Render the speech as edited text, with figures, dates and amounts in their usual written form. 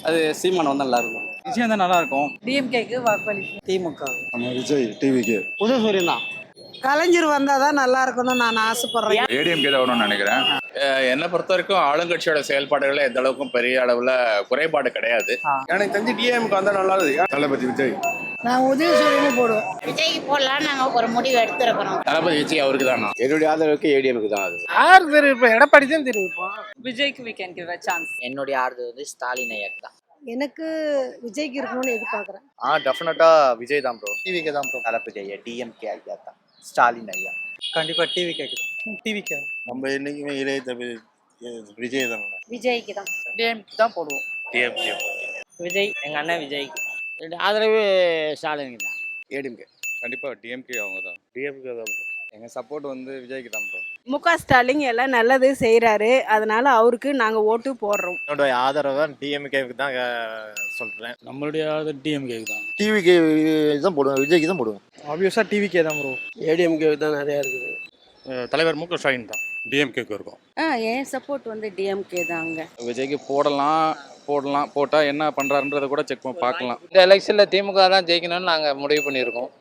அது சீமான் வந்து நல்லா இருக்கும். விஷயம் தான் நல்லா இருக்கும். டிஎம்கேக்கு வாக்களிப்பு. திமுக. நம்ம விஜய் டிவிக்கு. உதயசூரியன் தான். கலைஞர் வந்தாதான் நல்லா இருக்கும்னு நான் ஆசைப்படுறேன். ஏடிஎம்கே தான் வரும்னு நினைக்கிறேன். என்னை பொறுத்த வரைக்கும் ஆளுங்கட்சியோட செயல்பாடுகள் எந்த அளவுக்கும் பெரிய அளவுல குறைபாடு கிடையாது. எனக்கு தெரிஞ்சு டிஎம்க்கு வந்தா நல்லா இருக்கு. தளபதி விஜய். நான் உதயசூரியனே போடுவேன். விஜய்க்கு போடலாம் நாங்கள் ஒரு முடிவு எடுத்துருக்கிறோம். தளபதி விஜய் அவருக்கு தானா? என்னுடைய ஆதரவுக்கு ஏடிஎம்க்கு தான். அது யார் தெரிவிப்போம்? எடப்பாடி தான் தெரிவிப்போம். விஜய்க்கு we can give a chance. என்னுடைய ஆறுதல் வந்து ஸ்டாலின் ஐயாக்கு தான். எனக்கு விஜய்க்கு இருக்கணும்னு எதிர்பார்க்குறேன். டெஃபினட்டா விஜய் தான் ப்ரோ. டிவிக்கு தான் ப்ரோ. தளபதி ஐயா, டிஎம்கே ஐயா தான், ஸ்டாலின் ஐயா. கண்டிப்பா டிவிக்கு தான். டிவிக்கு நம்ம என்னைக்குமே இளைய தம்பி விஜய் தான். விஜய்க்கு தான். டிஎம்கே தான் போடுவோம். டிஎம்கே. விஜய், எங்க அண்ணன் விஜய்க்கு. ஆதரவு ஸ்டாலினுக்கு தான். ஏடிஎம்கே. கண்டிப்பா டிஎம்கே அவங்க தான். டிஎம்கே தான். எங்க சப்போர்ட் வந்து விஜய்க்கு தான் ப்ரோ. முக ஸ்டாலின் எல்லாம் நல்லது செய்கிறாரு, அதனால அவருக்கு நாங்கள் ஓட்டு போடுறோம். என்னோட ஆதரவை டிஎம்கேக்கு தான் சொல்றேன். நம்மளுடைய டிஎம்கே தான். டிவிக்கு தான் போடுவேன், விஜய்க்கு தான் போடுவேன். ஆப்வியஸா டிவிக்கே தான் ப்ரோ. ஏடிஎம்கே தான் நிறையா இருக்குது. தலைவர் மு க ஸ்டாலின் தான். டிஎம்கேக்கு இருக்கும். என் சப்போர்ட் வந்து டிஎம்கே தாங்க. விஜய்க்கு போடலாம் போட்டா என்ன பண்றாருன்றத கூட செக் பண்ணி பார்க்கலாம். இந்த எலெக்ஷன்ல திமுக தான் ஜெயிக்கணும்னு நாங்க முடிவு பண்ணியிருக்கோம்.